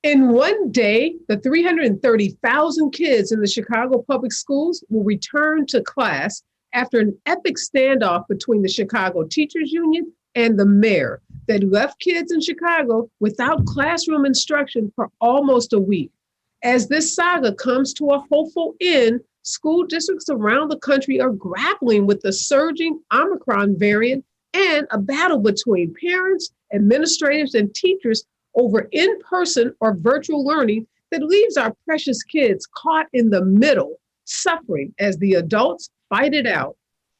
In one day, the 330,000 kids in the Chicago public schools will return to class after an epic standoff between the Chicago Teachers Union and the mayor that left kids in Chicago without classroom instruction for almost a week. As this saga comes to a hopeful end, school districts around the country are grappling with the surging Omicron variant and a battle between parents, administrators, and teachers over in-person or virtual learning that leaves our precious kids caught in the middle, suffering as the adults fight it out.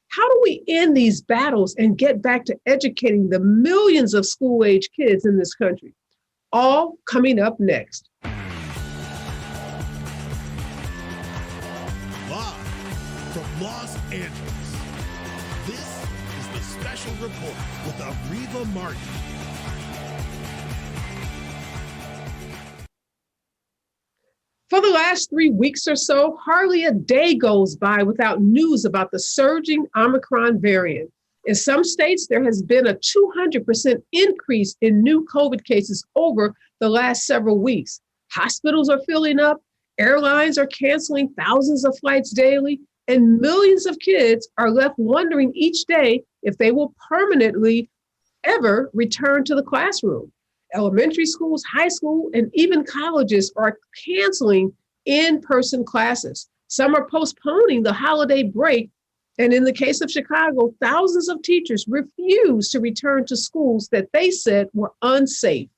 How do we end these battles and get back to educating the millions of school-age kids in this country? All coming up next. Live from Los Angeles, this is the Special Report with Areva Martin. For the last 3 weeks or so, hardly a day goes by without news about the surging Omicron variant. In some states, there has been a 200% increase in new COVID cases over the last several weeks. Hospitals are filling up, airlines are canceling thousands of flights daily, and millions of kids are left wondering each day if they will permanently ever return to the classroom. Elementary schools, high school, and even colleges are canceling in-person classes. Some are postponing the holiday break. And in the case of Chicago, thousands of teachers refuse to return to schools that they said were unsafe.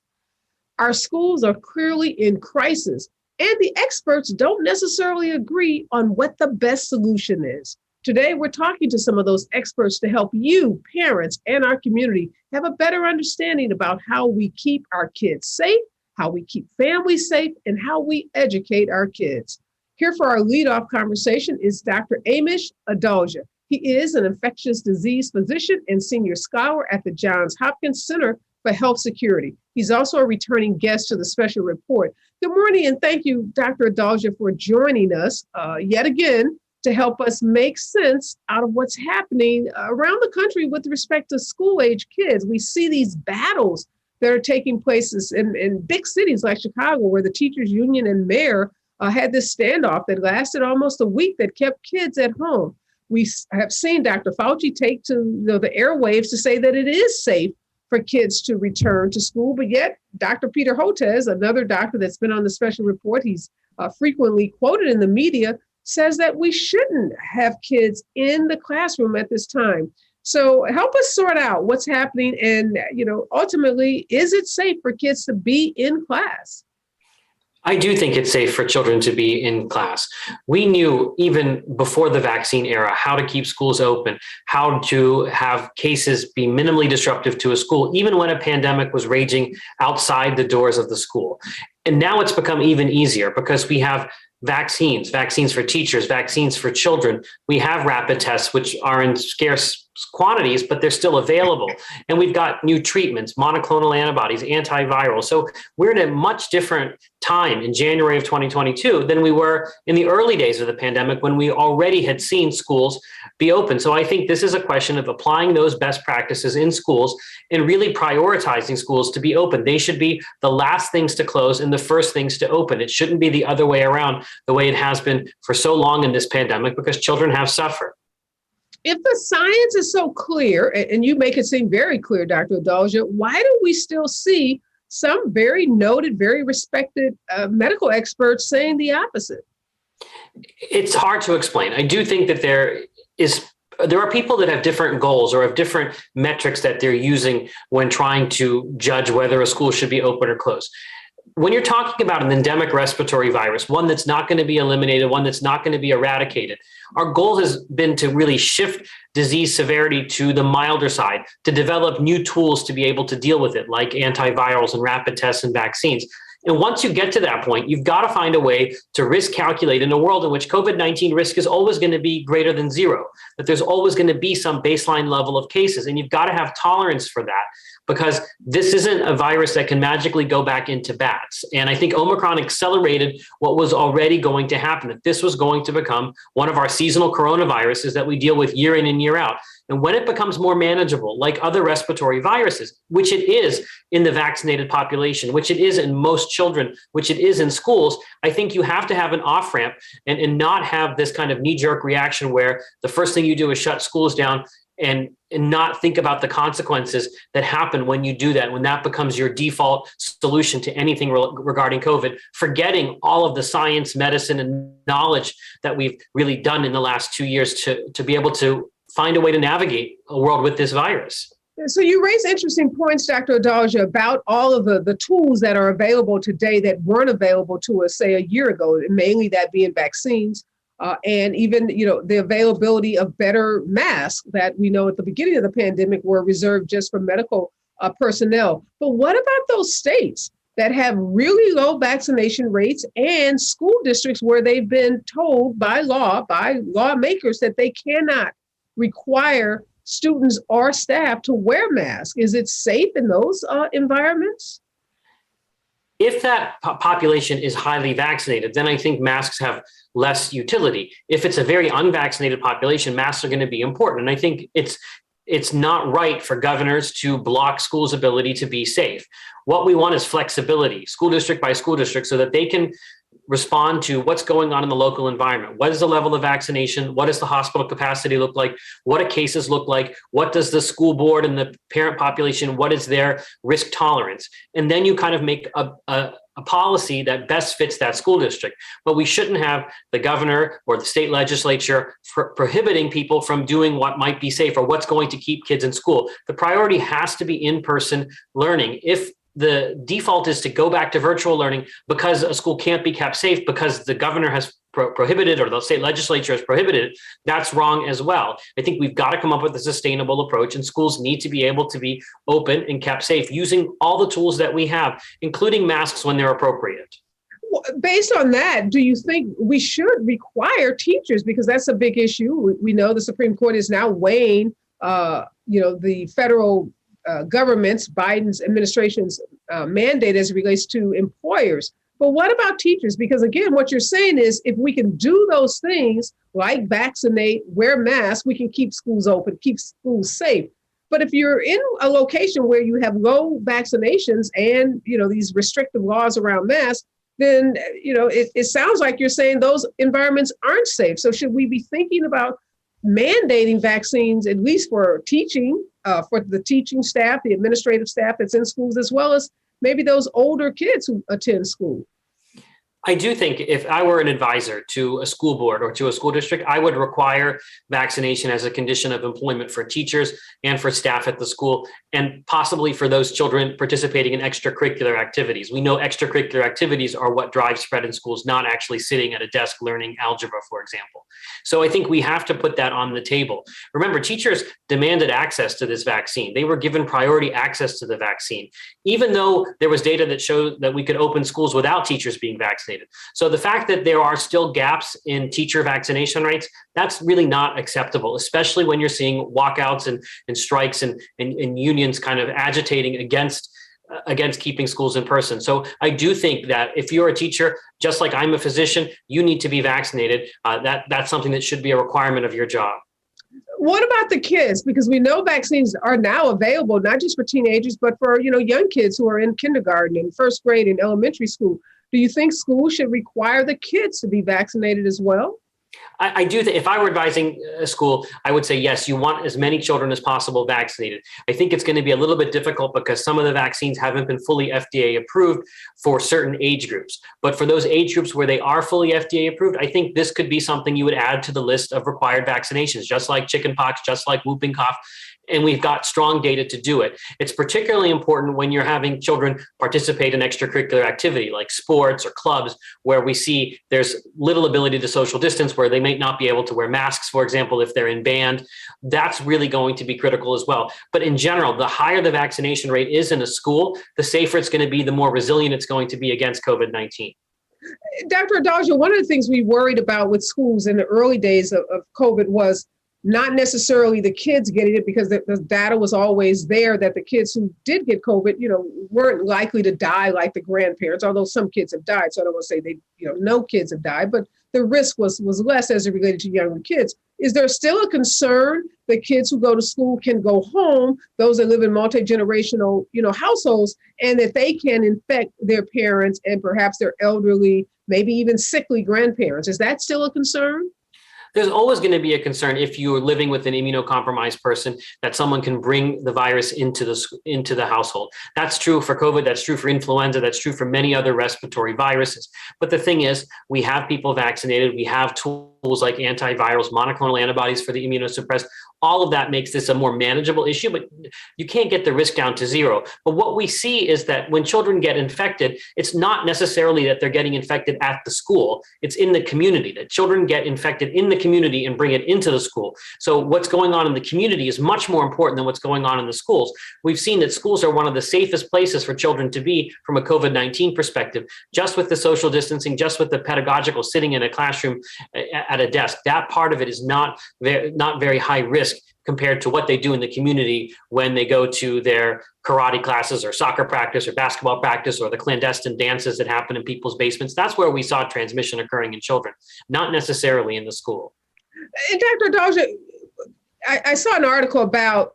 Our schools are clearly in crisis, and the experts don't necessarily agree on what the best solution is. Today, we're talking to some of those experts to help you, parents, and our community have a better understanding about how we keep our kids safe, how we keep families safe, and how we educate our kids. Here for our leadoff conversation is Dr. Amesh Adalja. He is an infectious disease physician and senior scholar at the Johns Hopkins Center for Health Security. He's also a returning guest to the Special Report. Good morning, and thank you, Dr. Adalja, for joining us yet again to help us make sense out of what's happening around the country with respect to school-age kids. We see these battles that are taking place in big cities like Chicago, where the teachers union and mayor had this standoff that lasted almost a week that kept kids at home. We have seen Dr. Fauci take to the airwaves to say that it is safe for kids to return to school, but yet Dr. Peter Hotez, another doctor that's been on the Special Report, he's frequently quoted in the media, says that we shouldn't have kids in the classroom at this time. So help us sort out what's happening and, ultimately, is it safe for kids to be in class? I do think it's safe for children to be in class. We knew even before the vaccine era how to keep schools open, how to have cases be minimally disruptive to a school, even when a pandemic was raging outside the doors of the school. And now it's become even easier because we have vaccines for teachers, vaccines for children. We have rapid tests, which are in scarce quantities, but they're still available. And we've got new treatments, monoclonal antibodies, antiviral. So we're in a much different time in January of 2022 than we were in the early days of the pandemic when we already had seen schools be open. So I think this is a question of applying those best practices in schools and really prioritizing schools to be open. They should be the last things to close and the first things to open. It shouldn't be the other way around, the way it has been for so long in this pandemic, because children have suffered. If the science is so clear, and you make it seem very clear, Dr. Adalja, why do we still see some very noted, very respected medical experts saying the opposite? It's hard to explain. I do think that there are people that have different goals or have different metrics that they're using when trying to judge whether a school should be open or closed. When you're talking about an endemic respiratory virus, one that's not going to be eliminated, one that's not going to be eradicated, our goal has been to really shift disease severity to the milder side, to develop new tools to be able to deal with it, like antivirals and rapid tests and vaccines. And once you get to that point, you've got to find a way to risk calculate in a world in which COVID-19 risk is always going to be greater than zero, that there's always going to be some baseline level of cases. And you've got to have tolerance for that, because this isn't a virus that can magically go back into bats. And I think Omicron accelerated what was already going to happen, that this was going to become one of our seasonal coronaviruses that we deal with year in and year out. And when it becomes more manageable, like other respiratory viruses, which it is in the vaccinated population, which it is in most children, which it is in schools, I think you have to have an off ramp and not have this kind of knee jerk reaction where the first thing you do is shut schools down and not think about the consequences that happen when you do that, when that becomes your default solution to anything regarding COVID, forgetting all of the science, medicine, and knowledge that we've really done in the last 2 years to be able to find a way to navigate a world with this virus. So you raise interesting points, Dr. Adalja, about all of the tools that are available today that weren't available to us, say, a year ago, mainly that being vaccines. And even, the availability of better masks that we know at the beginning of the pandemic were reserved just for medical personnel. But what about those states that have really low vaccination rates and school districts where they've been told by lawmakers that they cannot require students or staff to wear masks? Is it safe in those environments? If that population is highly vaccinated, then I think masks have less utility. If it's a very unvaccinated population, masks are going to be important. And I think it's not right for governors to block schools' ability to be safe. What we want is flexibility, school district by school district, so that they can respond to what's going on in the local environment. What is the level of vaccination? What does the hospital capacity look like? What do cases look like? What does the school board and the parent population, what is their risk tolerance? And then you kind of make a policy that best fits that school district. But we shouldn't have the governor or the state legislature prohibiting people from doing what might be safe or what's going to keep kids in school. The priority has to be in-person learning. If the default is to go back to virtual learning because a school can't be kept safe because the governor has prohibited or the state legislature has prohibited it, that's wrong as well. I think we've got to come up with a sustainable approach, and schools need to be able to be open and kept safe using all the tools that we have, including masks when they're appropriate. Based on that, do you think we should require teachers, because that's a big issue? We know the Supreme Court is now weighing, the federal government's, Biden's administration's mandate as it relates to employers. But what about teachers? Because again, what you're saying is if we can do those things like vaccinate, wear masks, we can keep schools open, keep schools safe. But if you're in a location where you have low vaccinations and, these restrictive laws around masks, then, it sounds like you're saying those environments aren't safe. So should we be thinking about mandating vaccines, at least for teaching, for the teaching staff, the administrative staff that's in schools, as well as maybe those older kids who attend school? I do think if I were an advisor to a school board or to a school district, I would require vaccination as a condition of employment for teachers and for staff at the school, and possibly for those children participating in extracurricular activities. We know extracurricular activities are what drive spread in schools, not actually sitting at a desk learning algebra, for example. So I think we have to put that on the table. Remember, teachers demanded access to this vaccine. They were given priority access to the vaccine, even though there was data that showed that we could open schools without teachers being vaccinated. So the fact that there are still gaps in teacher vaccination rates, that's really not acceptable, especially when you're seeing walkouts and strikes and unions kind of agitating against keeping schools in person. So I do think that if you're a teacher, just like I'm a physician, you need to be vaccinated. That's something that should be a requirement of your job. What about the kids? Because we know vaccines are now available, not just for teenagers, but for, young kids who are in kindergarten and first grade and elementary school. Do you think schools should require the kids to be vaccinated as well? I do think if I were advising a school, I would say, yes, you want as many children as possible vaccinated. I think it's going to be a little bit difficult because some of the vaccines haven't been fully FDA approved for certain age groups. But for those age groups where they are fully FDA approved, I think this could be something you would add to the list of required vaccinations, just like chickenpox, just like whooping cough. And we've got strong data to do it. It's particularly important when you're having children participate in extracurricular activity like sports or clubs, where we see there's little ability to social distance, where they may not be able to wear masks, for example, if they're in band. That's really going to be critical as well. But in general, the higher the vaccination rate is in a school, the safer it's going to be, the more resilient it's going to be against COVID-19. Dr. Adalja, one of the things we worried about with schools in the early days of COVID was not necessarily the kids getting it, because the data was always there that the kids who did get COVID, weren't likely to die like the grandparents, although some kids have died. So I don't want to say no kids have died, but the risk was less as it related to younger kids. Is there still a concern that kids who go to school can go home, those that live in multi-generational, households, and that they can infect their parents and perhaps their elderly, maybe even sickly grandparents? Is that still a concern? There's always going to be a concern if you're living with an immunocompromised person that someone can bring the virus into the household. That's true for COVID. That's true for influenza. That's true for many other respiratory viruses. But the thing is, we have people vaccinated. We have tools like antivirals, monoclonal antibodies for the immunosuppressed. All of that makes this a more manageable issue, but you can't get the risk down to zero. But what we see is that when children get infected, it's not necessarily that they're getting infected at the school. It's in the community, that children get infected in the community and bring it into the school. So what's going on in the community is much more important than what's going on in the schools. We've seen that schools are one of the safest places for children to be from a COVID-19 perspective, just with the social distancing, just with the pedagogical sitting in a classroom at a desk. That part of it is not very high risk compared to what they do in the community when they go to their karate classes or soccer practice or basketball practice or the clandestine dances that happen in people's basements. That's where we saw transmission occurring in children, not necessarily in the school. And Dr. Adalja, I saw an article about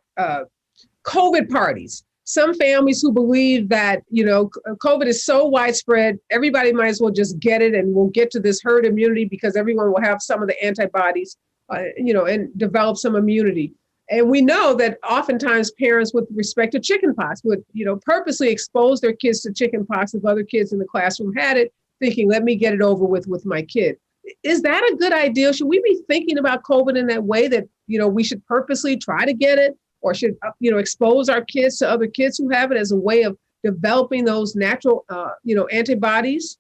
COVID parties. Some families who believe that, COVID is so widespread, everybody might as well just get it and we'll get to this herd immunity because everyone will have some of the antibodies, and develop some immunity. And we know that oftentimes parents with respect to chickenpox would, purposely expose their kids to chickenpox if other kids in the classroom had it, thinking, let me get it over with my kid. Is that a good idea? Should we be thinking about COVID in that way that, we should purposely try to get it or should, expose our kids to other kids who have it as a way of developing those natural, antibodies?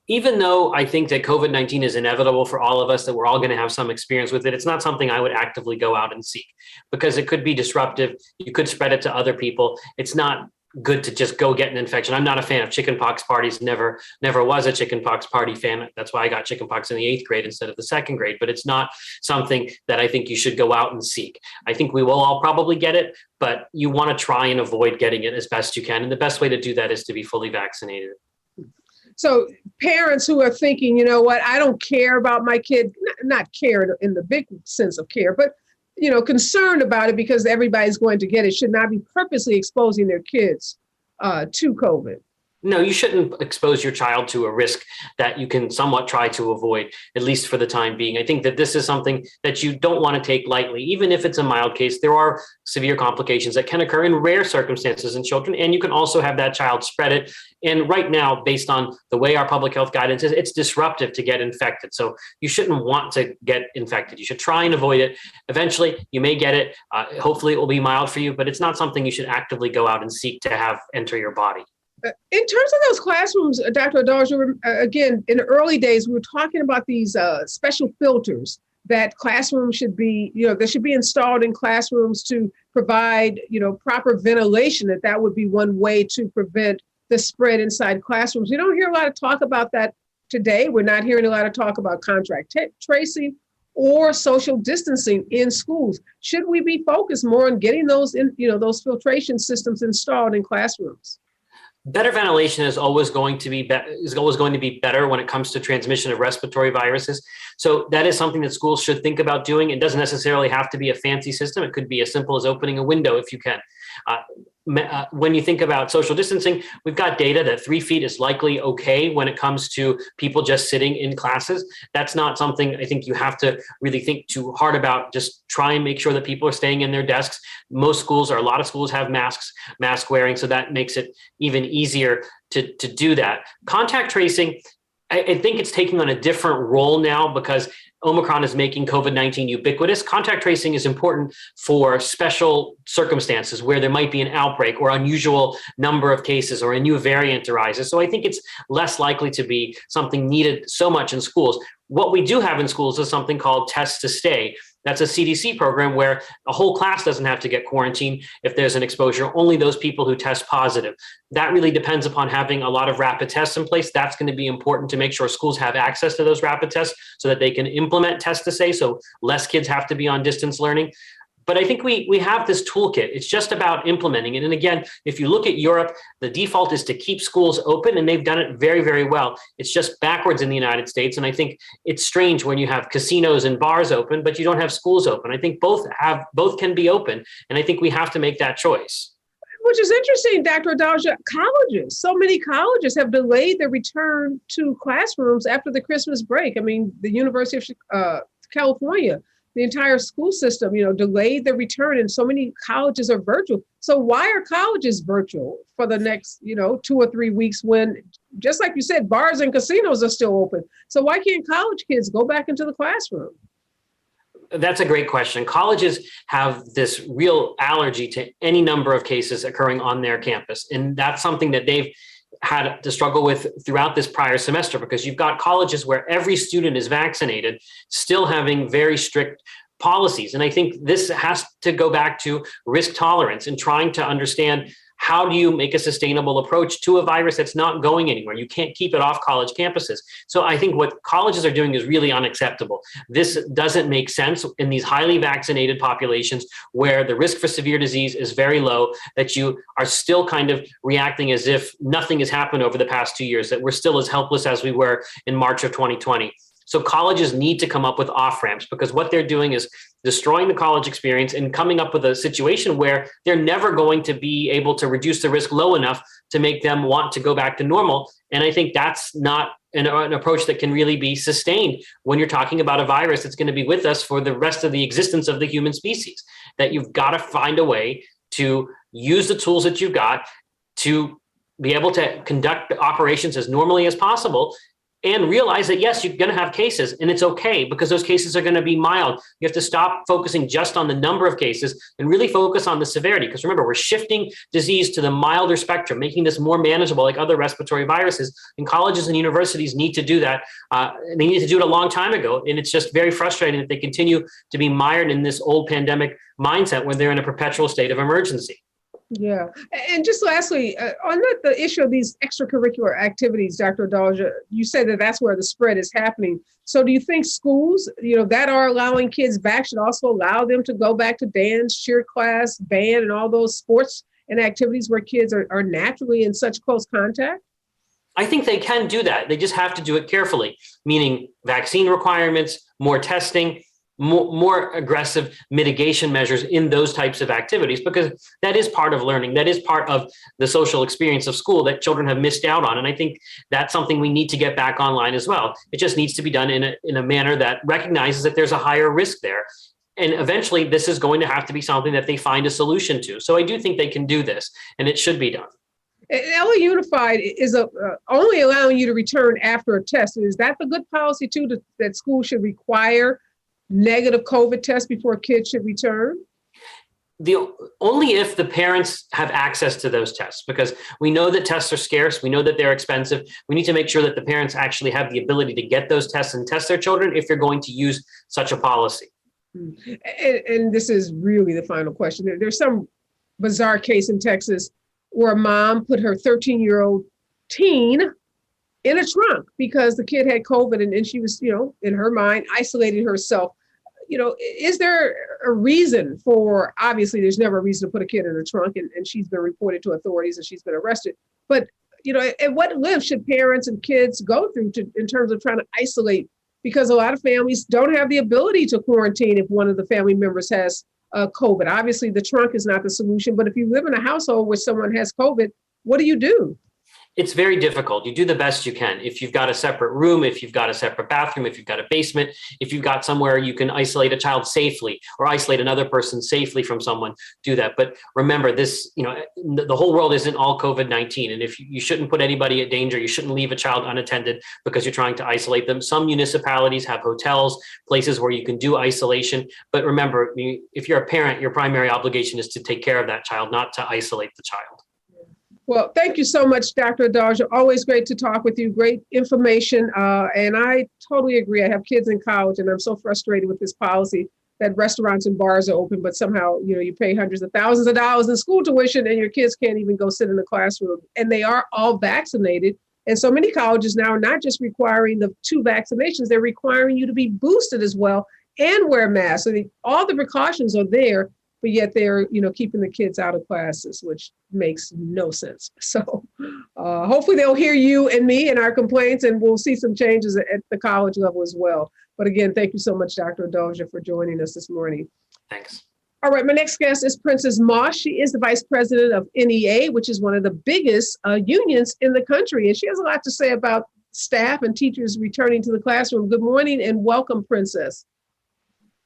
Even though I think that COVID-19 is inevitable for all of us, that we're all going to have some experience with it, it's not something I would actively go out and seek because it could be disruptive. You could spread it to other people. It's not good to just go get an infection. I'm not a fan of chickenpox parties, never was a chickenpox party fan. That's why I got chickenpox in the 8th grade instead of the 2nd grade, but it's not something that I think you should go out and seek. I think we will all probably get it, but you want to try and avoid getting it as best you can. And the best way to do that is to be fully vaccinated. So parents who are thinking, I don't care about my kid, not care in the big sense of care, but, concerned about it because everybody's going to get it, should not be purposely exposing their kids to COVID. No, you shouldn't expose your child to a risk that you can somewhat try to avoid, at least for the time being. I think that this is something that you don't want to take lightly. Even if it's a mild case, there are severe complications that can occur in rare circumstances in children, and you can also have that child spread it. And right now, based on the way our public health guidance is, it's disruptive to get infected. So you shouldn't want to get infected. You should try and avoid it. Eventually, you may get it. Hopefully, it will be mild for you, but it's not something you should actively go out and seek to have enter your body. In terms of those classrooms, Dr. Adalja, again, in the early days, we were talking about these special filters that classrooms should be, that should be installed in classrooms to provide, proper ventilation, that would be one way to prevent the spread inside classrooms. We don't hear a lot of talk about that today. We're not hearing a lot of talk about contact tracing or social distancing in schools. Should we be focused more on getting those those filtration systems installed in classrooms? Better ventilation is always going to be better when it comes to transmission of respiratory viruses. So that is something that schools should think about doing. It doesn't necessarily have to be a fancy system. It could be as simple as opening a window if you can. When you think about social distancing, we've got data that 3 feet is likely okay when it comes to people just sitting in classes. That's not something I think you have to really think too hard about. Just try and make sure that people are staying in their desks. Most schools, or a lot of schools, have mask wearing, so that makes it even easier to do that. Contact tracing, I think it's taking on a different role now because Omicron is making COVID-19 ubiquitous. Contact tracing is important for special circumstances where there might be an outbreak or unusual number of cases or a new variant arises. So I think it's less likely to be something needed so much in schools. What we do have in schools is something called Test to Stay. That's a CDC program where a whole class doesn't have to get quarantined if there's an exposure, only those people who test positive. That really depends upon having a lot of rapid tests in place. That's going to be important to make sure schools have access to those rapid tests so that they can implement Test to Stay, so less kids have to be on distance learning. But I think we have this toolkit. It's just about implementing it. And again, if you look at Europe, the default is to keep schools open, and they've done it very, very well. It's just backwards in the United States. And I think it's strange when you have casinos and bars open, but you don't have schools open. I think both can be open. And I think we have to make that choice. Which is interesting, Dr. Adalja. Colleges, so many colleges have delayed their return to classrooms after the Christmas break. I mean, the University of California, the entire school system, delayed the return, and so many colleges are virtual. So why are colleges virtual for the next, 2 or 3 weeks when, just like you said, bars and casinos are still open? So why can't college kids go back into the classroom? That's a great question. Colleges have this real allergy to any number of cases occurring on their campus. And that's something that they've had to struggle with throughout this prior semester, because you've got colleges where every student is vaccinated, still having very strict policies. And I think this has to go back to risk tolerance and trying to understand, how do you make a sustainable approach to a virus that's not going anywhere? You can't keep it off college campuses. So I think what colleges are doing is really unacceptable. This doesn't make sense in these highly vaccinated populations where the risk for severe disease is very low, that you are still kind of reacting as if nothing has happened over the past 2 years, that we're still as helpless as we were in March of 2020. So colleges need to come up with off-ramps, because what they're doing is destroying the college experience and coming up with a situation where they're never going to be able to reduce the risk low enough to make them want to go back to normal. And I think that's not an approach that can really be sustained when you're talking about a virus that's going to be with us for the rest of the existence of the human species. That you've got to find a way to use the tools that you've got to be able to conduct operations as normally as possible, and realize that, yes, you're going to have cases, and it's okay, because those cases are going to be mild. You have to stop focusing just on the number of cases and really focus on the severity. Because remember, we're shifting disease to the milder spectrum, making this more manageable like other respiratory viruses. And colleges and universities need to do that. And they need to do it a long time ago. And it's just very frustrating that they continue to be mired in this old pandemic mindset when they're in a perpetual state of emergency. Yeah. And just lastly, on the issue of these extracurricular activities, Dr. Adalja, you said that that's where the spread is happening. So do you think schools, that are allowing kids back should also allow them to go back to dance, cheer class, band, and all those sports and activities where kids are naturally in such close contact? I think they can do that. They just have to do it carefully, meaning vaccine requirements, more testing, more aggressive mitigation measures in those types of activities, because that is part of learning. That is part of the social experience of school that children have missed out on. And I think that's something we need to get back online as well. It just needs to be done in a manner that recognizes that there's a higher risk there. And eventually this is going to have to be something that they find a solution to. So I do think they can do this, and it should be done. LA Unified is only allowing you to return after a test. Is that the good policy too, that schools should require negative COVID tests before kids should return? Only if the parents have access to those tests, because we know that tests are scarce. We know that they're expensive. We need to make sure that the parents actually have the ability to get those tests and test their children if you're going to use such a policy. And this is really the final question. There's some bizarre case in Texas where a mom put her 13-year-old teen in a trunk because the kid had COVID, and she was, in her mind, isolating herself. Is there a reason for, obviously there's never a reason to put a kid in a trunk, and she's been reported to authorities and she's been arrested. But, at what length should parents and kids go through in terms of trying to isolate? Because a lot of families don't have the ability to quarantine if one of the family members has COVID. Obviously the trunk is not the solution, but if you live in a household where someone has COVID, what do you do? It's very difficult. You do the best you can. If you've got a separate room, if you've got a separate bathroom, if you've got a basement, if you've got somewhere you can isolate a child safely or isolate another person safely from someone, do that. But remember this, the whole world isn't all COVID-19. And if you shouldn't put anybody at danger, you shouldn't leave a child unattended because you're trying to isolate them. Some municipalities have hotels, places where you can do isolation. But remember, if you're a parent, your primary obligation is to take care of that child, not to isolate the child. Well, thank you so much, Dr. Adalja. Always great to talk with you. Great information. And I totally agree. I have kids in college, and I'm so frustrated with this policy that restaurants and bars are open, but somehow, you pay hundreds of thousands of dollars in school tuition and your kids can't even go sit in the classroom. And they are all vaccinated. And so many colleges now are not just requiring the 2 vaccinations, they're requiring you to be boosted as well and wear masks. So all the precautions are there. but yet they're, keeping the kids out of classes, which makes no sense. So hopefully they'll hear you and me and our complaints, and we'll see some changes at the college level as well. But again, thank you so much, Dr. Adalja, for joining us this morning. Thanks. All right, my next guest is Princess Moss. She is the vice president of NEA, which is one of the biggest unions in the country. And she has a lot to say about staff and teachers returning to the classroom. Good morning and welcome, Princess.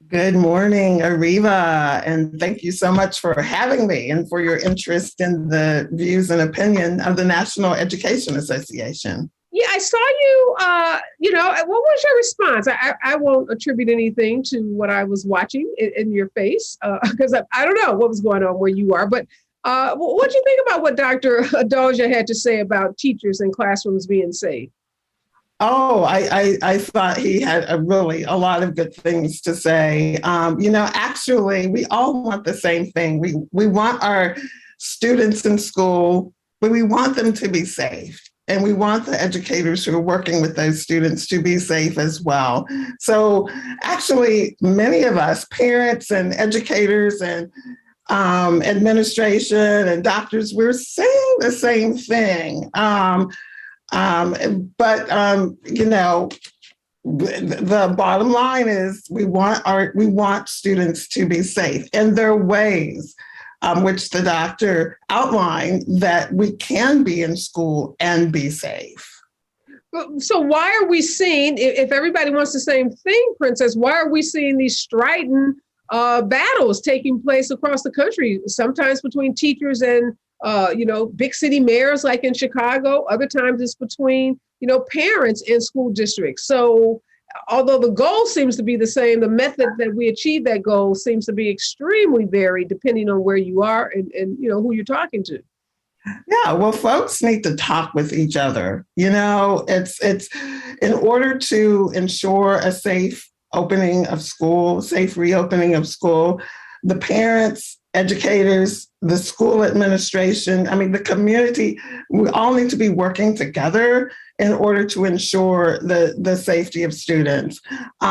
Good morning, Areva, and thank you so much for having me and for your interest in the views and opinion of the National Education Association. Yeah, I saw you, what was your response? I won't attribute anything to what I was watching in your face, because I don't know what was going on where you are, but what do you think about what Dr. Adalja had to say about teachers and classrooms being safe? Oh, I thought he had a lot of good things to say. Actually, we all want the same thing. We want our students in school, but we want them to be safe. And we want the educators who are working with those students to be safe as well. So actually, many of us, parents and educators and administration and doctors, we're saying the same thing. The bottom line is we want students to be safe, and there are ways which the doctor outlined that we can be in school and be safe. So why are we seeing, if everybody wants the same thing, Princess, why are we seeing these strident battles taking place across the country, sometimes between teachers and big city mayors like in Chicago, other times it's between, parents in school districts. So although the goal seems to be the same, the method that we achieve that goal seems to be extremely varied depending on where you are and who you're talking to. Yeah, well, folks need to talk with each other. It's in order to ensure a safe opening of school, safe reopening of school, the parents, educators, the school administration, the community, we all need to be working together in order to ensure the safety of students. We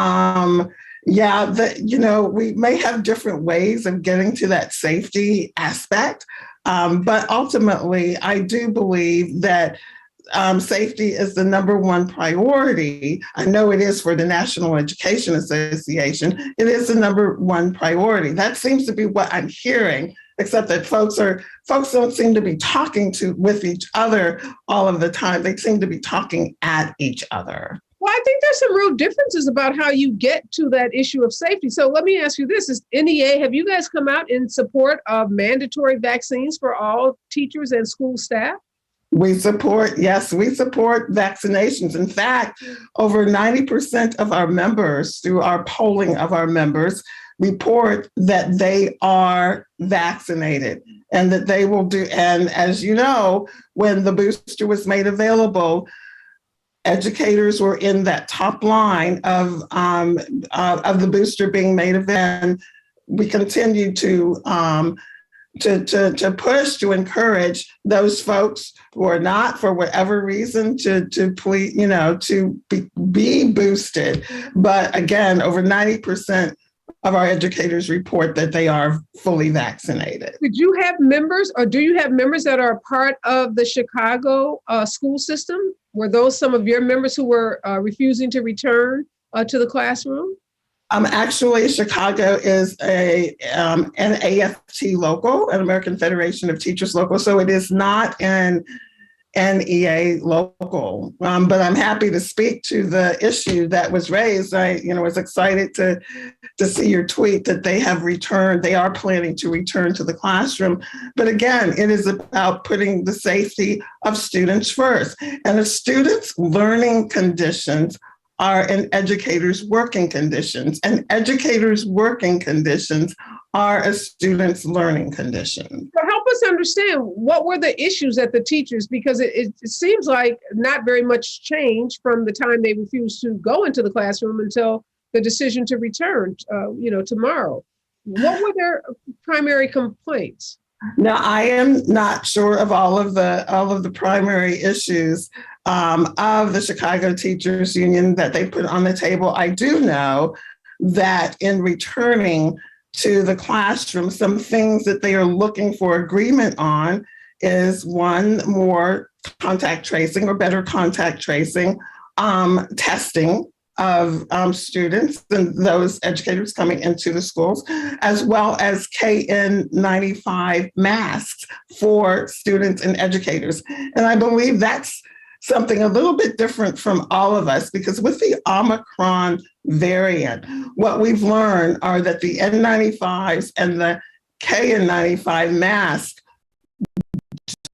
may have different ways of getting to that safety aspect, but ultimately, I do believe that safety is the number one priority. I know it is for the National Education Association. It is the number one priority. That seems to be what I'm hearing, except that folks don't seem to be talking with each other all of the time. They seem to be talking at each other. Well, I think there's some real differences about how you get to that issue of safety. So let me ask you this, is NEA, have you guys come out in support of mandatory vaccines for all teachers and school staff? We support vaccinations. In fact, over 90% of our members, through our polling of our members, report that they are vaccinated and that they will do. And as you know, when the booster was made available, educators were in that top line of the booster being made available. And we continue to push, to encourage those folks who are not, for whatever reason, to please, to be boosted. But again, over 90% of our educators report that they are fully vaccinated. Did you have members, or do you have members that are part of the Chicago school system? Were those some of your members who were refusing to return to the classroom? Actually, Chicago is an AFT local, an American Federation of Teachers local, so it is not an NEA local. But I'm happy to speak to the issue that was raised. I, was excited to see your tweet that they have returned. They are planning to return to the classroom. But again, it is about putting the safety of students first, and the students' learning conditions are in educators' working conditions, and educators' working conditions are a student's learning conditions. So help us understand, what were the issues at the teachers? Because it seems like not very much change from the time they refused to go into the classroom until the decision to return, tomorrow. What were their primary complaints? Now, I am not sure of all of the primary issues of the Chicago Teachers Union that they put on the table. I do know that in returning to the classroom. Some things that they are looking for agreement on is one, more contact tracing or better contact tracing, testing of students and those educators coming into the schools, as well as KN95 masks for students and educators. And I believe that's something a little bit different from all of us, because with the Omicron variant, what we've learned are that the N95s and the KN95 masks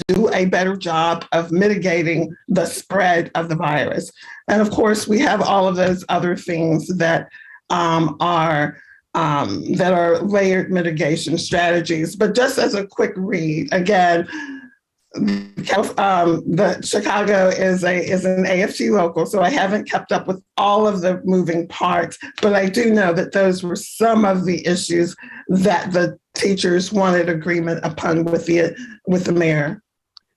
do a better job of mitigating the spread of the virus. And of course, we have all of those other things that are layered mitigation strategies. But just as a quick read, again, the Chicago is an AFT local, so I haven't kept up with all of the moving parts, but I do know that those were some of the issues that the teachers wanted agreement upon with the mayor.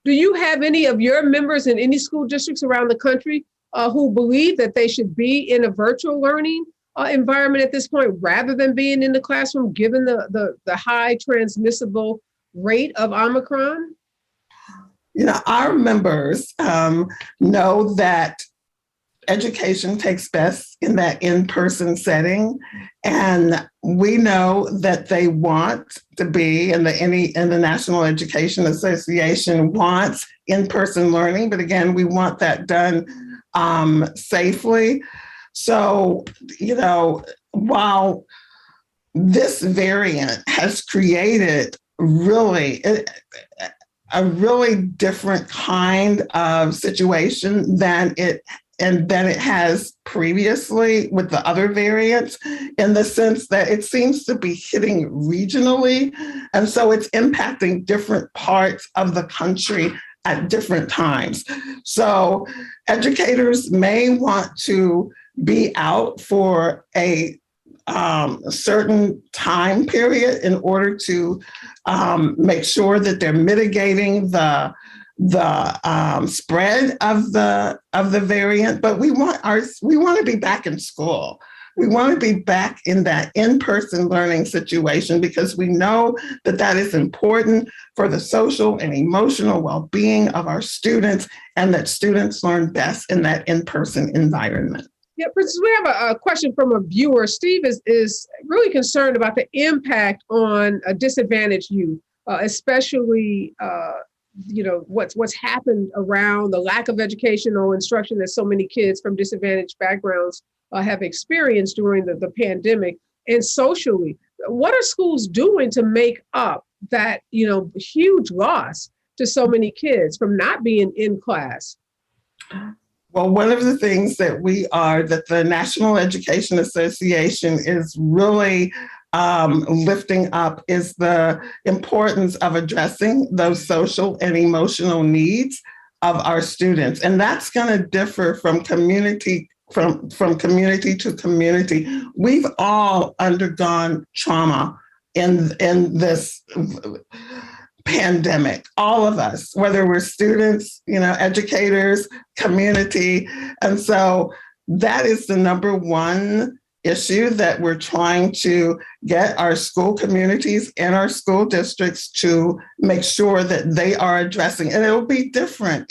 Do you have any of your members in any school districts around the country who believe that they should be in a virtual learning environment at this point rather than being in the classroom, given the high transmissible rate of Omicron? Our members know that education takes best in that in-person setting, and we know that they want to be, and the National Education Association wants in-person learning, but again, we want that done safely. So, while this variant has created a really different kind of situation than it has previously with the other variants, in the sense that it seems to be hitting regionally. And so it's impacting different parts of the country at different times. So educators may want to be out for a certain time period in order to make sure that they're mitigating the spread of the variant. But we want to be back in school. We want to be back in that in-person learning situation, because we know that that is important for the social and emotional well-being of our students, and that students learn best in that in-person environment. Yeah, Princess, we have a question from a viewer. Steve is really concerned about the impact on a disadvantaged youth, especially what's happened around the lack of educational instruction that so many kids from disadvantaged backgrounds have experienced during the pandemic. And socially, what are schools doing to make up that huge loss to so many kids from not being in class? Well, one of the things that the National Education Association is really lifting up is the importance of addressing those social and emotional needs of our students. And that's going to differ from community to community. We've all undergone trauma in this pandemic, all of us, whether we're students, educators, community. And so that is the number one issue that we're trying to get our school communities and our school districts to make sure that they are addressing. And it'll be different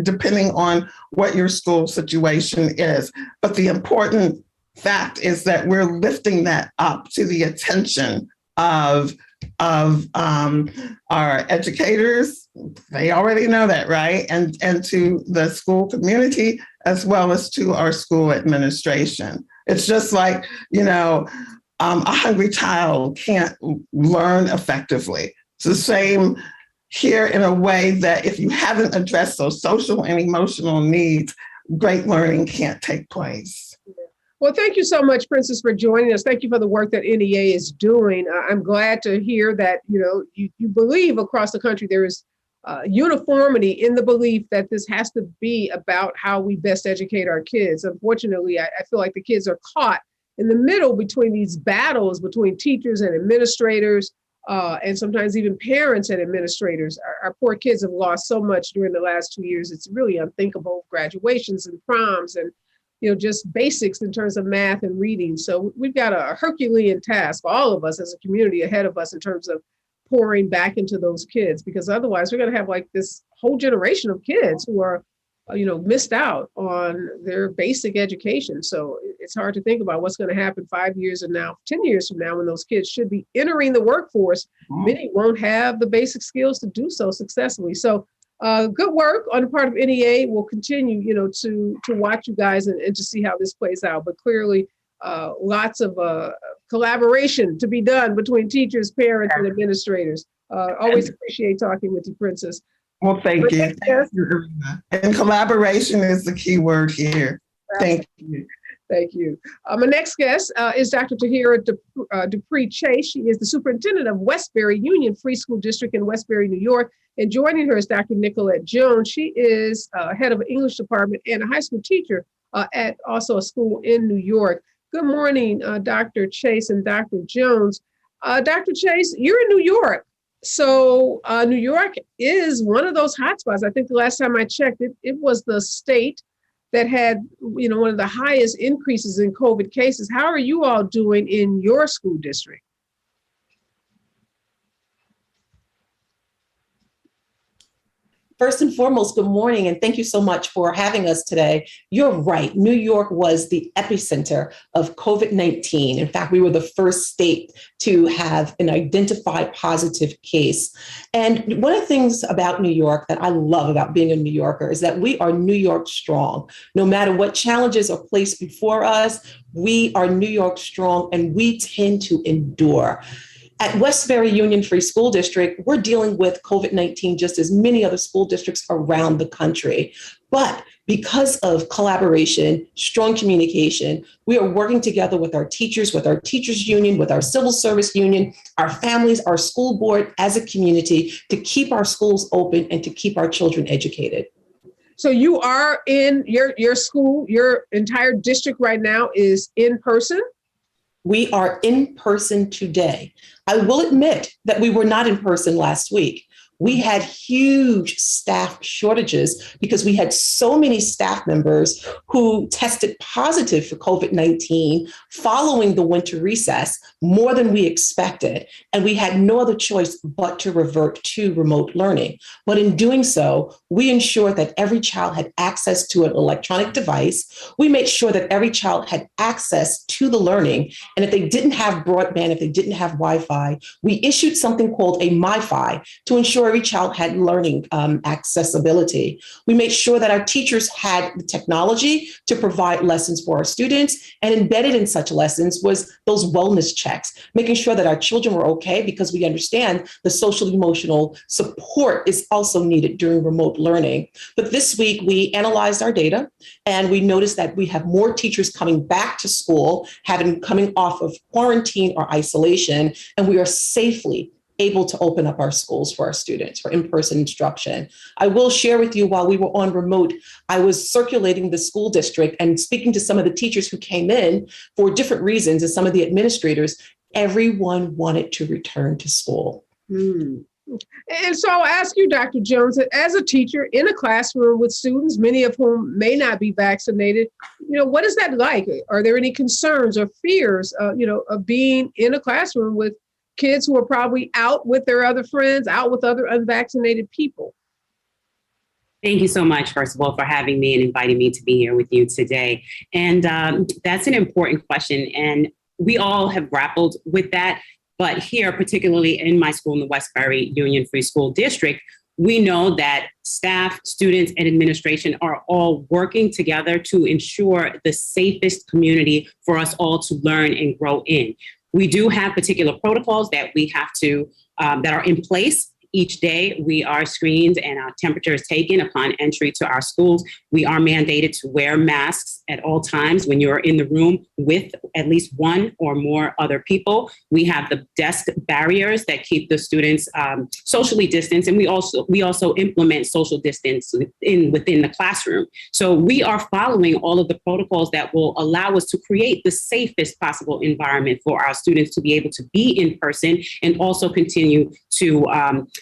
depending on what your school situation is. But the important fact is that we're lifting that up to the attention of our educators. They already know that, right? And to the school community, as well as to our school administration. It's just like, a hungry child can't learn effectively. It's the same here, in a way that if you haven't addressed those social and emotional needs, great learning can't take place. Well, thank you so much, Princess, for joining us. Thank you for the work that NEA is doing. I'm glad to hear that, you believe across the country there is uniformity in the belief that this has to be about how we best educate our kids. Unfortunately, I feel like the kids are caught in the middle between these battles between teachers and administrators, and sometimes even parents and administrators. Our poor kids have lost so much during the last 2 years. It's really unthinkable. Graduations and proms and just basics in terms of math and reading. So we've got a Herculean task, all of us as a community ahead of us in terms of pouring back into those kids, because otherwise we're going to have like this whole generation of kids who are, missed out on their basic education. So it's hard to think about what's going to happen 5 years and now, 10 years from now, when those kids should be entering the workforce. Many won't have the basic skills to do so successfully. So good work on the part of NEA. We'll continue, to watch you guys and to see how this plays out. But clearly, lots of collaboration to be done between teachers, parents, and administrators. Always appreciate talking with you, Princess. Well, thank you. Thank you, Areva. And collaboration is the key word here. Thank you. Thank you. My next guest is Dr. Tahira Dupree Chase. She is the superintendent of Westbury Union Free School District in Westbury, New York. And joining her is Dr. Nicolette James. She is head of an English department and a high school teacher at also a school in New York. Good morning, Dr. Chase and Dr. Jones. Dr. Chase, you're in New York. So New York is one of those hotspots. I think the last time I checked, it was the state that had, one of the highest increases in COVID cases. How are you all doing in your school district? First and foremost, good morning, and thank you so much for having us today. You're right. New York was the epicenter of COVID-19. In fact, we were the first state to have an identified positive case. And one of the things about New York that I love about being a New Yorker is that we are New York strong. No matter what challenges are placed before us, we are New York strong, and we tend to endure. At Westbury Union Free School District, we're dealing with COVID-19 just as many other school districts around the country. But because of collaboration, strong communication, we are working together with our teachers union, with our civil service union, our families, our school board as a community to keep our schools open and to keep our children educated. So you are in your school, your entire district right now is in person? We are in person today. I will admit that we were not in person last week. We had huge staff shortages because we had so many staff members who tested positive for COVID-19 following the winter recess, more than we expected. And we had no other choice but to revert to remote learning. But in doing so, we ensured that every child had access to an electronic device. We made sure that every child had access to the learning. And if they didn't have broadband, if they didn't have Wi-Fi, we issued something called a MiFi to ensure every child had learning accessibility. We made sure that our teachers had the technology to provide lessons for our students, and embedded in such lessons was those wellness checks, making sure that our children were okay, because we understand the social emotional support is also needed during remote learning. But this week we analyzed our data and we noticed that we have more teachers coming back to school, coming off of quarantine or isolation, and we are safely able to open up our schools for our students for in-person instruction. I will share with you, while we were on remote, I was circulating the school district and speaking to some of the teachers who came in for different reasons and some of the administrators. Everyone wanted to return to school. And so I'll ask you, Dr. Jones, as a teacher in a classroom with students, many of whom may not be vaccinated, what is that like? Are there any concerns or fears, of being in a classroom with kids who are probably out with their other friends, out with other unvaccinated people? Thank you so much, first of all, for having me and inviting me to be here with you today. And that's an important question. And we all have grappled with that. But here, particularly in my school, in the Westbury Union Free School District, we know that staff, students, and administration are all working together to ensure the safest community for us all to learn and grow in. We do have particular protocols that we have to, that are in place. Each day we are screened and our temperature is taken upon entry to our schools. We are mandated to wear masks at all times when you're in the room with at least one or more other people. We have the desk barriers that keep the students socially distanced, and we also implement social distance within the classroom. So we are following all of the protocols that will allow us to create the safest possible environment for our students to be able to be in person and also continue to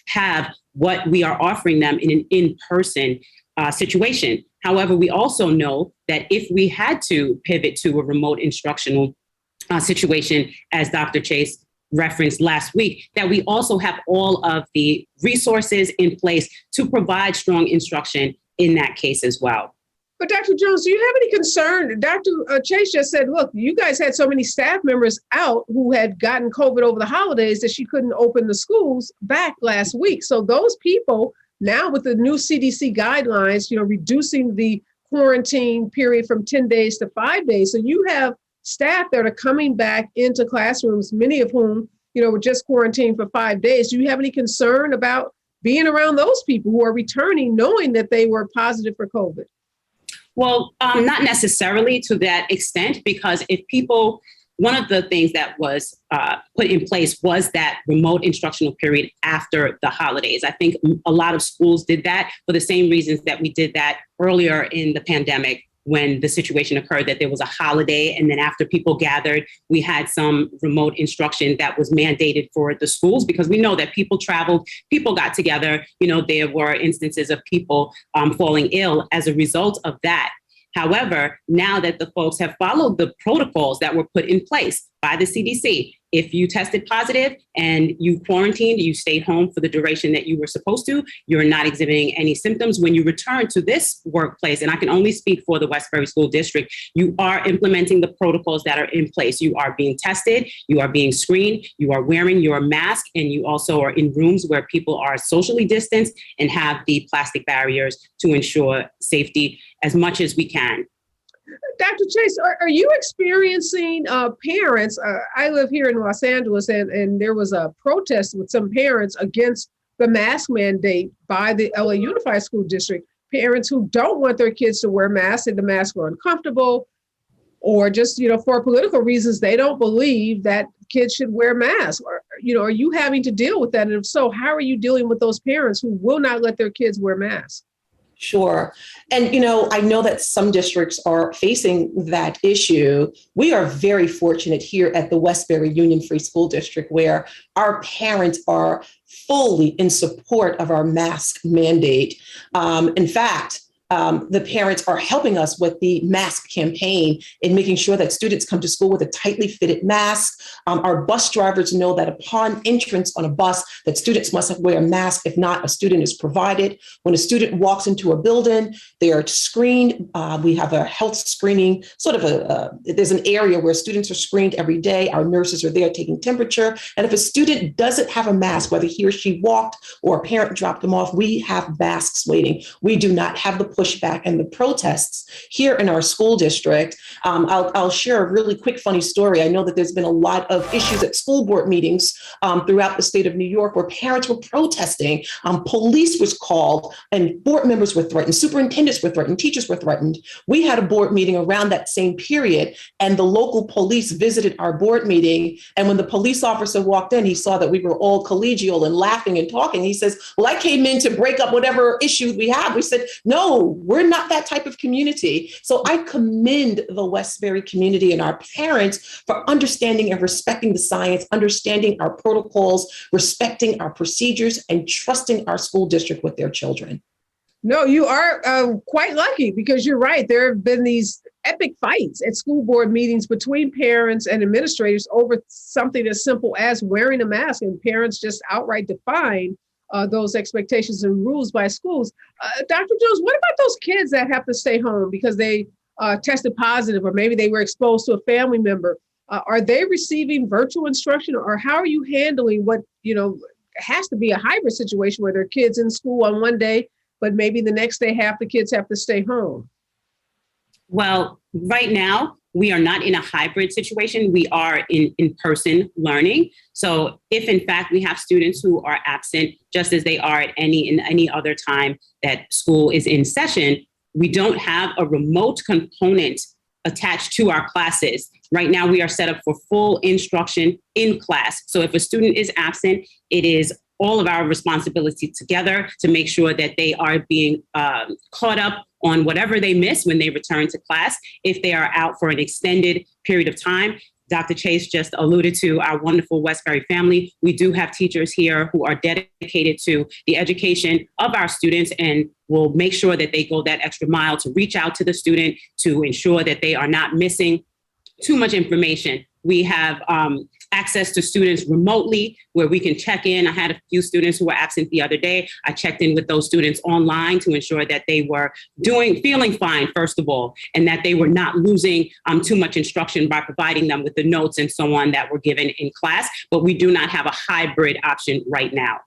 have what we are offering them in an in-person situation. However, we also know that if we had to pivot to a remote instructional situation, as Dr. Chase referenced last week, that we also have all of the resources in place to provide strong instruction in that case as well. But Dr. Jones, do you have any concern? Dr. Chase just said, look, you guys had so many staff members out who had gotten COVID over the holidays that she couldn't open the schools back last week. So those people now with the new CDC guidelines, reducing the quarantine period from 10 days to 5 days. So you have staff that are coming back into classrooms, many of whom, were just quarantined for 5 days. Do you have any concern about being around those people who are returning knowing that they were positive for COVID? Well, not necessarily to that extent, because one of the things that was put in place was that remote instructional period after the holidays. I think a lot of schools did that for the same reasons that we did that earlier in the pandemic when the situation occurred, that there was a holiday. And then after people gathered, we had some remote instruction that was mandated for the schools, because we know that people traveled, people got together. There were instances of people falling ill as a result of that. However, now that the folks have followed the protocols that were put in place by the CDC, if you tested positive and you quarantined, you stayed home for the duration that you were supposed to, you're not exhibiting any symptoms. When you return to this workplace, and I can only speak for the Westbury School District, you are implementing the protocols that are in place. You are being tested, you are being screened, you are wearing your mask, and you also are in rooms where people are socially distanced and have the plastic barriers to ensure safety as much as we can. Dr. Chase, are you experiencing parents? I live here in Los Angeles, and there was a protest with some parents against the mask mandate by the LA Unified School District. Parents who don't want their kids to wear masks, and the masks are uncomfortable, or just, for political reasons, they don't believe that kids should wear masks. Or, are you having to deal with that? And if so, how are you dealing with those parents who will not let their kids wear masks? Sure. And, I know that some districts are facing that issue. We are very fortunate here at the Westbury Union Free School District, where our parents are fully in support of our mask mandate. In fact, the parents are helping us with the mask campaign in making sure that students come to school with a tightly fitted mask. Our bus drivers know that upon entrance on a bus, that students must wear a mask. If not, a student is provided. When a student walks into a building, they are screened. We have a health screening, there's an area where students are screened every day. Our nurses are there taking temperature. And if a student doesn't have a mask, whether he or she walked or a parent dropped them off, we have masks waiting. We do not have the pushback and the protests here in our school district. I'll share a really quick funny story. I know that there's been a lot of issues at school board meetings throughout the state of New York where parents were protesting. Police was called and board members were threatened, superintendents were threatened, teachers were threatened. We had a board meeting around that same period, and the local police visited our board meeting. And when the police officer walked in, he saw that we were all collegial and laughing and talking. He says, well, I came in to break up whatever issues we have. We said, no, we're not that type of community. So I commend the Westbury community and our parents for understanding and respecting the science, understanding our protocols, respecting our procedures, and trusting our school district with their children. No, you are quite lucky, because you're right. There have been these epic fights at school board meetings between parents and administrators over something as simple as wearing a mask, and parents just outright defying those expectations and rules by schools. Dr. Jones, what about those kids that have to stay home because they tested positive, or maybe they were exposed to a family member? Are they receiving virtual instruction, or how are you handling what, has to be a hybrid situation where there are kids in school on one day, but maybe the next day half the kids have to stay home? Well, right now, we are not in a hybrid situation. We are in in-person learning. So if in fact we have students who are absent, just as they are at any other time that school is in session, we don't have a remote component attached to our classes. Right now, we are set up for full instruction in class. So if a student is absent, it is all of our responsibility together to make sure that they are being caught up on whatever they miss when they return to class. If they are out for an extended period of time, Dr. Chase just alluded to our wonderful Westbury family. We do have teachers here who are dedicated to the education of our students and will make sure that they go that extra mile to reach out to the student to ensure that they are not missing too much information. We have access to students remotely where we can check in. I had a few students who were absent the other day. I checked in with those students online to ensure that they were feeling fine, first of all, and that they were not losing too much instruction by providing them with the notes and so on that were given in class. But we do not have a hybrid option right now.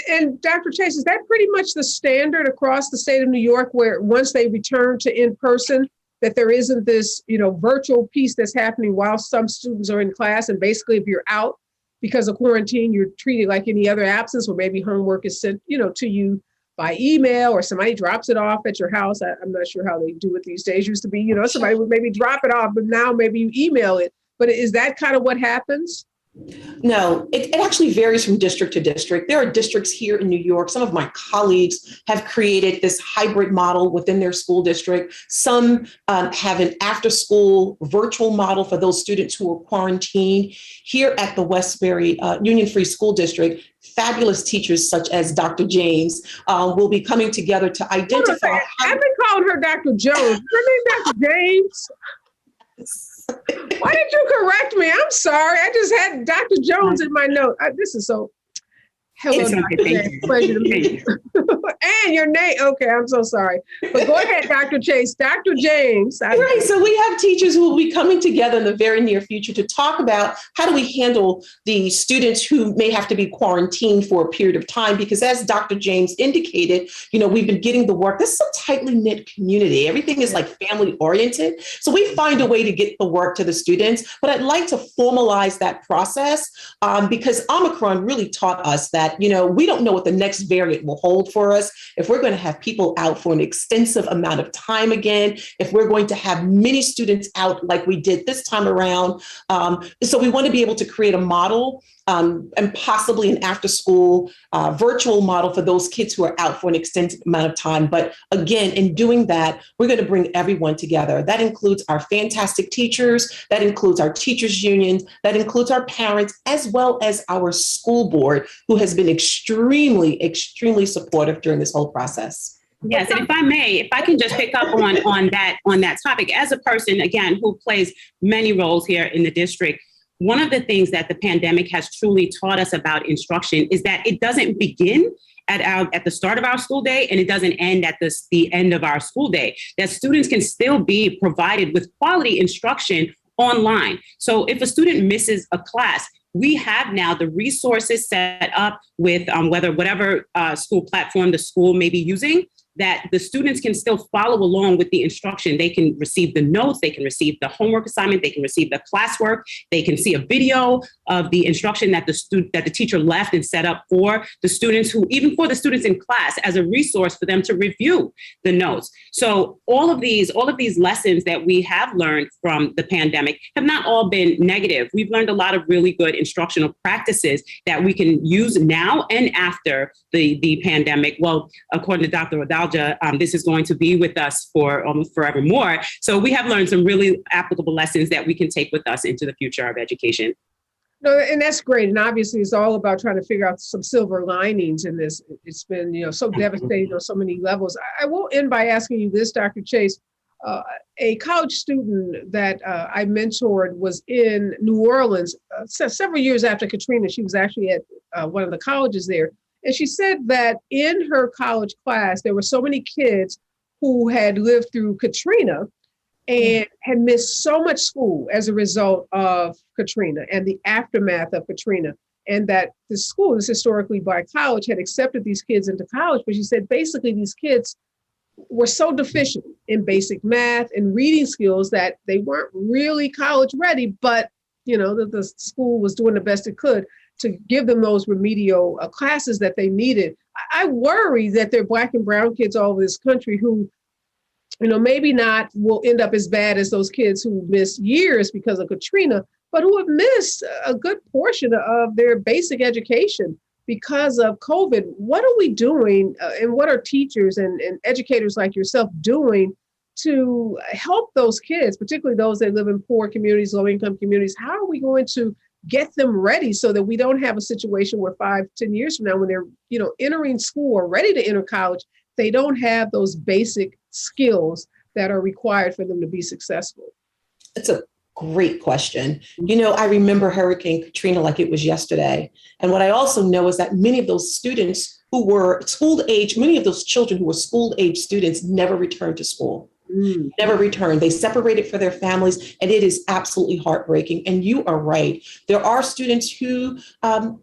And Dr. Chase, is that pretty much the standard across the state of New York, where once they return to in-person, that there isn't this, virtual piece that's happening while some students are in class? And basically, if you're out because of quarantine, you're treated like any other absence, or maybe homework is sent, to you by email, or somebody drops it off at your house. I'm not sure how they do it these days. Used to be, somebody would maybe drop it off, but now maybe you email it. But is that kind of what happens? No, it actually varies from district to district. There are districts here in New York. Some of my colleagues have created this hybrid model within their school district. Some have an after-school virtual model for those students who are quarantined. Here at the Westbury Union Free School District, fabulous teachers such as Dr. James will be coming together to identify. I've been calling her Dr. Jones. Her name Dr. James. Why did you correct me? I'm sorry. I just had Dr. Jones in my note. This is so. Hello, Dr. James. Pleasure to meet you. And your name. Okay, I'm so sorry. But go ahead, Dr. Chase. Dr. James. Right. So we have teachers who will be coming together in the very near future to talk about how do we handle the students who may have to be quarantined for a period of time, because as Dr. James indicated, we've been getting the work. This is a tightly knit community. Everything is like family oriented. So we find a way to get the work to the students. But I'd like to formalize that process because Omicron really taught us that we don't know what the next variant will hold for us. If we're going to have people out for an extensive amount of time again, if we're going to have many students out like we did this time around. So we want to be able to create a model and possibly an after-school virtual model for those kids who are out for an extended amount of time. But again, in doing that, we're going to bring everyone together. That includes our fantastic teachers, that includes our teachers' unions, that includes our parents, as well as our school board, who has been extremely, extremely supportive during this whole process. Yes, and if I can just pick up on that topic, as a person, again, who plays many roles here in the district, one of the things that the pandemic has truly taught us about instruction is that it doesn't begin at the start of our school day, and it doesn't end at the end of our school day. That students can still be provided with quality instruction online. So if a student misses a class, we have now the resources set up with whatever school platform the school may be using, that the students can still follow along with the instruction. They can receive the notes, they can receive the homework assignment, they can receive the classwork, they can see a video of the instruction that the teacher left and set up for the students, even for the students in class, as a resource for them to review the notes. So all of these lessons that we have learned from the pandemic have not all been negative. We've learned a lot of really good instructional practices that we can use now and after the pandemic. Well, according to Dr. Adalja, this is going to be with us for almost forevermore. So we have learned some really applicable lessons that we can take with us into the future of education. No, and that's great. And obviously, it's all about trying to figure out some silver linings in this. It's been, so devastating on so many levels. I will end by asking you this, Dr. Chase. A college student that I mentored was in New Orleans several years after Katrina. She was actually at one of the colleges there. And she said that in her college class, there were so many kids who had lived through Katrina and had missed so much school as a result of Katrina and the aftermath of Katrina. And that the school, this historically black college, had accepted these kids into college. But she said basically these kids were so deficient in basic math and reading skills that they weren't really college ready, but the school was doing the best it could to give them those remedial classes that they needed. I worry that there are Black and brown kids all over this country who, maybe not will end up as bad as those kids who missed years because of Katrina, but who have missed a good portion of their basic education because of COVID. What are we doing and what are teachers and educators like yourself doing to help those kids, particularly those that live in poor communities, low income communities? How are we going to get them ready so that we don't have a situation where 5-10 years from now, when they're, entering school or ready to enter college, they don't have those basic skills that are required for them to be successful? It's a great question. I remember Hurricane Katrina like it was yesterday. And what I also know is that many of those students who were school age, many of those children who were school age students never returned to school. Never returned. They separated for their families, and it is absolutely heartbreaking. And you are right. There are students who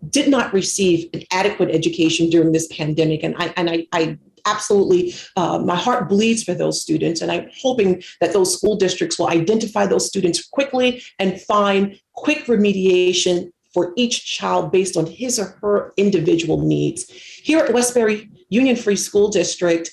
did not receive an adequate education during this pandemic, and I absolutely, my heart bleeds for those students, and I'm hoping that those school districts will identify those students quickly and find quick remediation for each child based on his or her individual needs. Here at Westbury Union Free School District,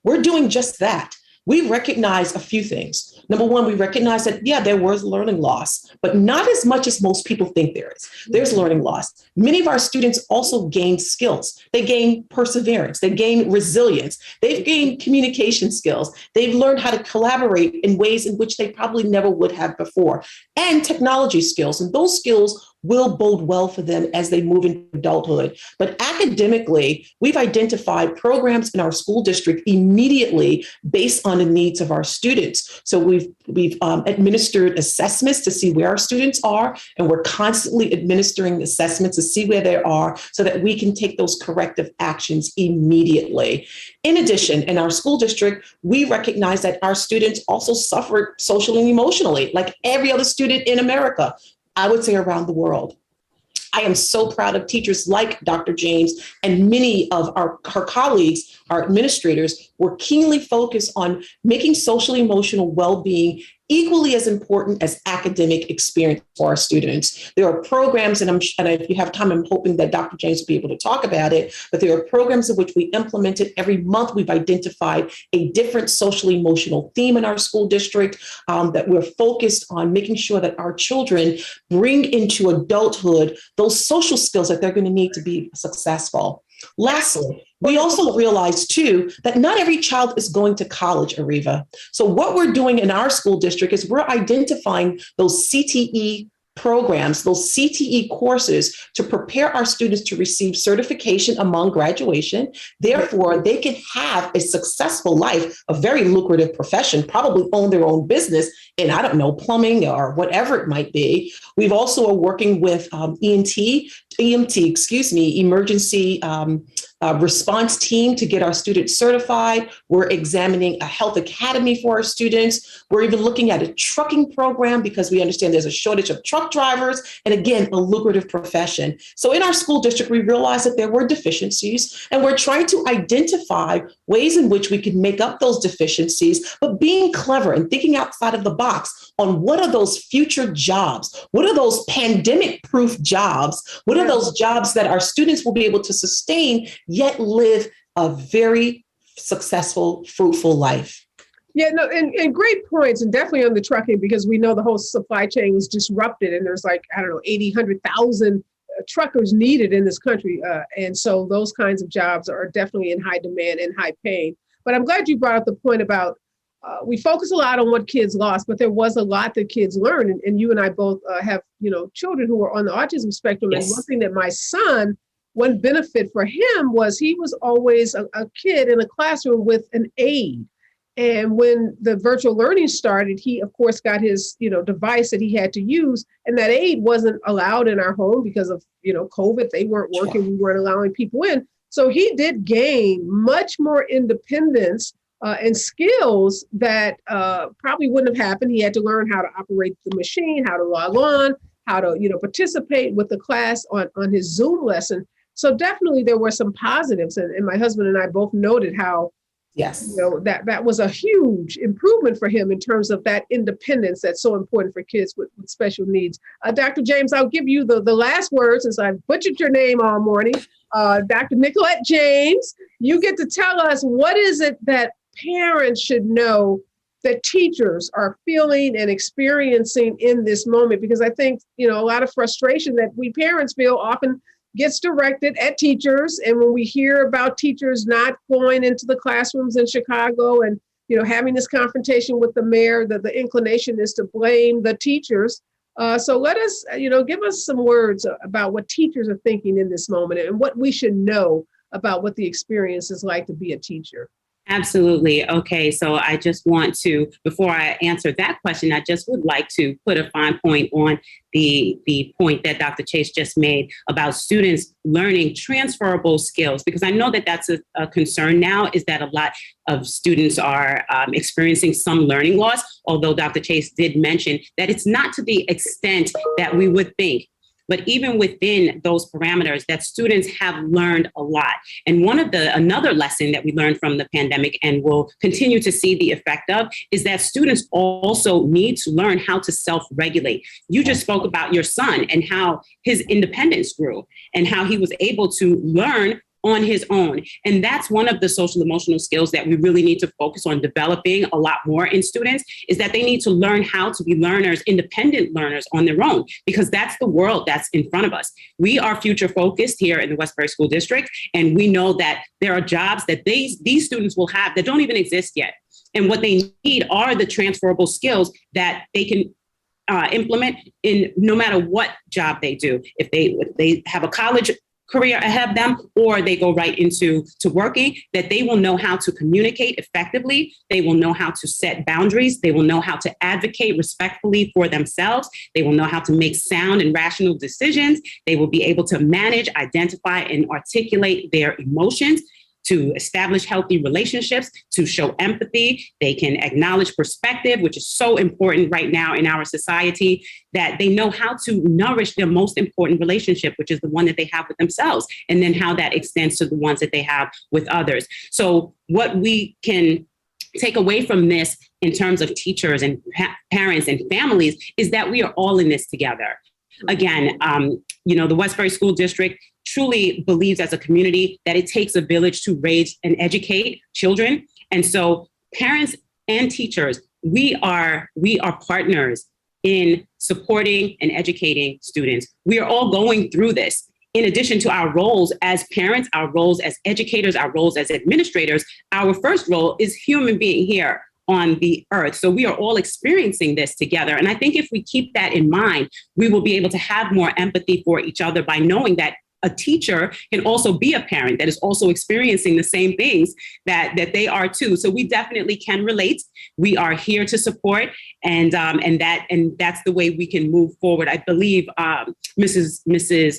we're doing just that. We recognize a few things. Number one, we recognize that, there was learning loss, but not as much as most people think there is. There's learning loss. Many of our students also gain skills. They gain perseverance. They gain resilience. They've gained communication skills. They've learned how to collaborate in ways in which they probably never would have before, and technology skills. And those skills will bode well for them as they move into adulthood. But academically, we've identified programs in our school district immediately based on the needs of our students. So we've administered assessments to see where our students are, and we're constantly administering assessments to see where they are so that we can take those corrective actions immediately. In addition, in our school district, we recognize that our students also suffered socially and emotionally, like every other student in America. I would say around the world. I am so proud of teachers like Dr. James and many of her colleagues, our administrators, were keenly focused on making social emotional well-being equally as important as academic experience for our students. There are programs, and if you have time, I'm hoping that Dr. James will be able to talk about it, but there are programs in which we implemented. Every month we've identified a different social emotional theme in our school district that we're focused on making sure that our children bring into adulthood those social skills that they're going to need to be successful. Lastly, we also realize, too, that not every child is going to college, Areva. So what we're doing in our school district is we're identifying those CTE programs, those CTE courses to prepare our students to receive certification among graduation. Therefore, they can have a successful life, a very lucrative profession, probably own their own business in, plumbing or whatever it might be. We've also are working with emergency response team to get our students certified. We're examining a health academy for our students. We're even looking at a trucking program because we understand there's a shortage of truck drivers, and again, a lucrative profession. So in our school district, we realized that there were deficiencies, and we're trying to identify ways in which we can make up those deficiencies, but being clever and thinking outside of the box on what are those future jobs? What are those pandemic-proof jobs? What are those jobs that our students will be able to sustain yet live a very successful, fruitful life? Yeah, no, and great points, and definitely on the trucking, because we know the whole supply chain was disrupted, and there's 100,000 truckers needed in this country. And so those kinds of jobs are definitely in high demand and high paying. But I'm glad you brought up the point about we focus a lot on what kids lost, but there was a lot that kids learned. And you and I both have, children who are on the autism spectrum. Yes. And one thing that my son, one benefit for him was he was always a kid in a classroom with an aide. And when the virtual learning started, he, of course, got his, device that he had to use. And that aide wasn't allowed in our home because of, COVID. They weren't working. We weren't allowing people in. So he did gain much more independence and skills that probably wouldn't have happened. He had to learn how to operate the machine, how to log on, how to, participate with the class on his Zoom lesson. So definitely there were some positives. And my husband and I both noted how, yes, that was a huge improvement for him in terms of that independence that's so important for kids with special needs. Dr. James, I'll give you the last word since I've butchered your name all morning. Dr. Nicolette James, you get to tell us what is it that parents should know that teachers are feeling and experiencing in this moment, because I think, a lot of frustration that we parents feel often gets directed at teachers. And when we hear about teachers not going into the classrooms in Chicago and having this confrontation with the mayor, the inclination is to blame the teachers. So let us, give us some words about what teachers are thinking in this moment and what we should know about what the experience is like to be a teacher. Absolutely. Okay. So I just want to, before I answer that question, I just would like to put a fine point on the point that Dr. Chase just made about students learning transferable skills, because I know that that's a concern now, is that a lot of students are experiencing some learning loss, although Dr. Chase did mention that it's not to the extent that we would think. But even within those parameters, that students have learned a lot. And another lesson that we learned from the pandemic and will continue to see the effect of is that students also need to learn how to self-regulate. You just spoke about your son and how his independence grew and how he was able to learn on his own. And that's one of the social emotional skills that we really need to focus on developing a lot more in students, is that they need to learn how to be learners, independent learners on their own, because that's the world that's in front of us. We are future focused here in the Westbury School District, and we know that there are jobs that these students will have that don't even exist yet. And what they need are the transferable skills that they can implement in no matter what job they do. If they have a college career ahead of them, or they go right into working, that they will know how to communicate effectively. They will know how to set boundaries. They will know how to advocate respectfully for themselves. They will know how to make sound and rational decisions. They will be able to manage, identify, and articulate their emotions, to establish healthy relationships, to show empathy. They can acknowledge perspective, which is so important right now in our society, that they know how to nourish their most important relationship, which is the one that they have with themselves, and then how that extends to the ones that they have with others. So what we can take away from this in terms of teachers and parents and families is that we are all in this together. Again, the Westbury School District truly believes as a community that it takes a village to raise and educate children. And so parents and teachers, we are partners in supporting and educating students. We are all going through this. In addition to our roles as parents, our roles as educators, our roles as administrators, our first role is human being here on the earth. So we are all experiencing this together. And I think if we keep that in mind, we will be able to have more empathy for each other by knowing that a teacher can also be a parent that is also experiencing the same things that they are too. So we definitely can relate. We are here to support, and that's the way we can move forward. I believe Mrs.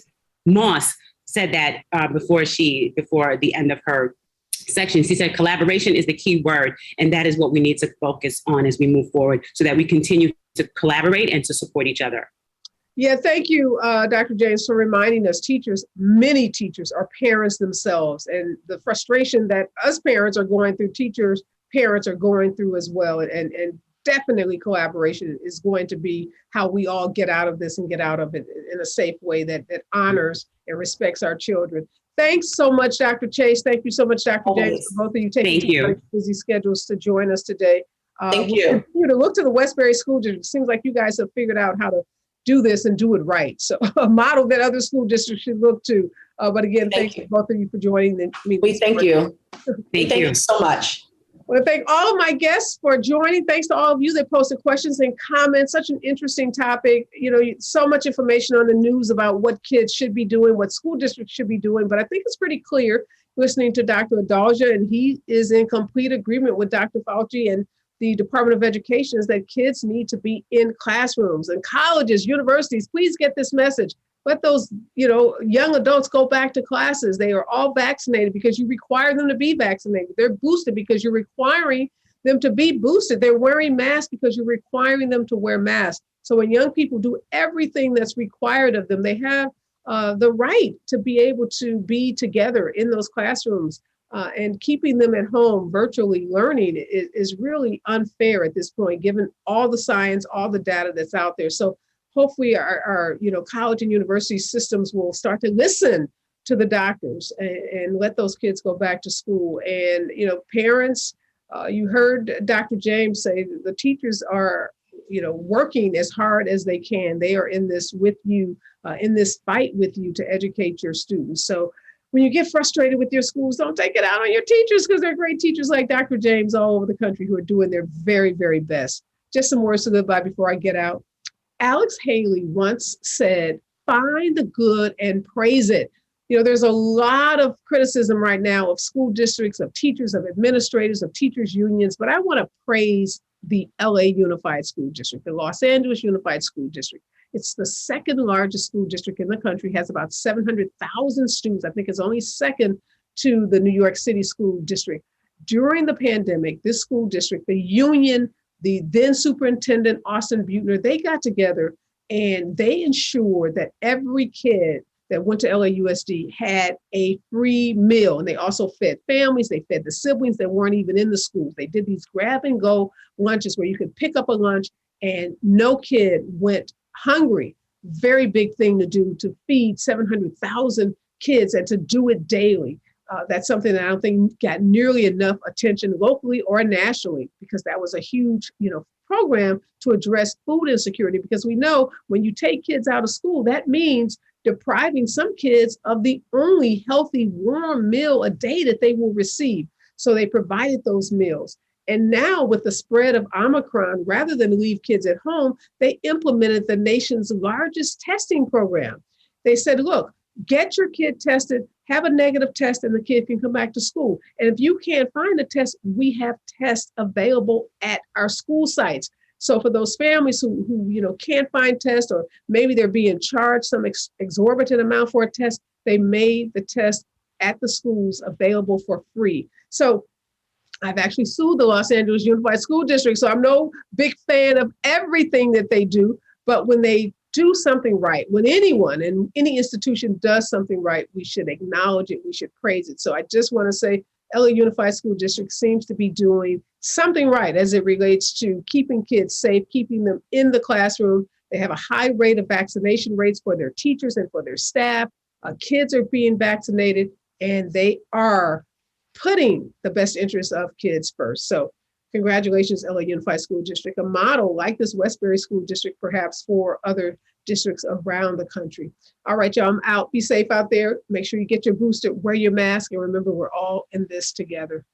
Moss said that before the end of her section. She said collaboration is the key word, and that is what we need to focus on as we move forward, so that we continue to collaborate and to support each other. Yeah, thank you, Dr. James, for reminding us. Many teachers are parents themselves, and the frustration that us parents are going through, parents are going through as well. And definitely collaboration is going to be how we all get out of this and get out of it in a safe way that honors and respects our children. Thanks so much, Dr. Chase. Thank you so much, Dr. James, for both of you taking busy schedules to join us today. Thank you. Continue to look to the Westbury School District. It seems like you guys have figured out how to do this and do it right. So a model that other school districts should look to. But again, thank you both of you for joining me. Thank you. Thank you so much. I want to thank all of my guests for joining. Thanks to all of you that posted questions and comments. Such an interesting topic. So much information on the news about what kids should be doing, what school districts should be doing. But I think it's pretty clear listening to Dr. Adalja, and he is in complete agreement with Dr. Fauci and the Department of Education, is that kids need to be in classrooms, and colleges, universities. Please get this message. Let those, young adults go back to classes. They are all vaccinated because you require them to be vaccinated. They're boosted because you're requiring them to be boosted. They're wearing masks because you're requiring them to wear masks. So when young people do everything that's required of them, they have the right to be able to be together in those classrooms. And keeping them at home virtually learning is really unfair at this point, given all the science, all the data that's out there. So hopefully our college and university systems will start to listen to the doctors and let those kids go back to school. And, parents, you heard Dr. James say the teachers are, working as hard as they can. They are in this with you, in this fight with you to educate your students. So when you get frustrated with your schools, don't take it out on your teachers, because they're great teachers like Dr. James all over the country who are doing their very, very best. Just some words to live by before I get out. Alex Haley once said, find the good and praise it. You know, there's a lot of criticism right now of school districts, of teachers, of administrators, of teachers unions, but I want to praise the LA Unified School District, the Los Angeles Unified School District. It's the second largest school district in the country, has about 700,000 students. I think it's only second to the New York City School District. During the pandemic, this school district, the union, the then superintendent, Austin Butner, they got together and they ensured that every kid that went to LAUSD had a free meal. And they also fed families, they fed the siblings that weren't even in the schools. They did these grab and go lunches where you could pick up a lunch and no kid went hungry. Very big thing to do, to feed 700,000 kids and to do it daily. That's something that I don't think got nearly enough attention locally or nationally, because that was a huge, program to address food insecurity. Because we know when you take kids out of school, that means depriving some kids of the only healthy warm meal a day that they will receive. So they provided those meals. And now with the spread of Omicron, rather than leave kids at home, they implemented the nation's largest testing program. They said, look, get your kid tested, have a negative test, and the kid can come back to school. And if you can't find a test, we have tests available at our school sites. So for those families who can't find tests, or maybe they're being charged some exorbitant amount for a test, they made the test at the schools available for free. So I've actually sued the Los Angeles Unified School District, so I'm no big fan of everything that they do, but when they do something right, when anyone and any institution does something right, we should acknowledge it, we should praise it. So I just want to say LA Unified School District seems to be doing something right as it relates to keeping kids safe, keeping them in the classroom. They have a high rate of vaccination rates for their teachers and for their staff. Kids are being vaccinated, and they are putting the best interests of kids first. So congratulations, LA Unified School District, a model like this Westbury School District, perhaps for other districts around the country. All right, y'all, I'm out. Be safe out there. Make sure you get your booster, wear your mask, and remember, we're all in this together.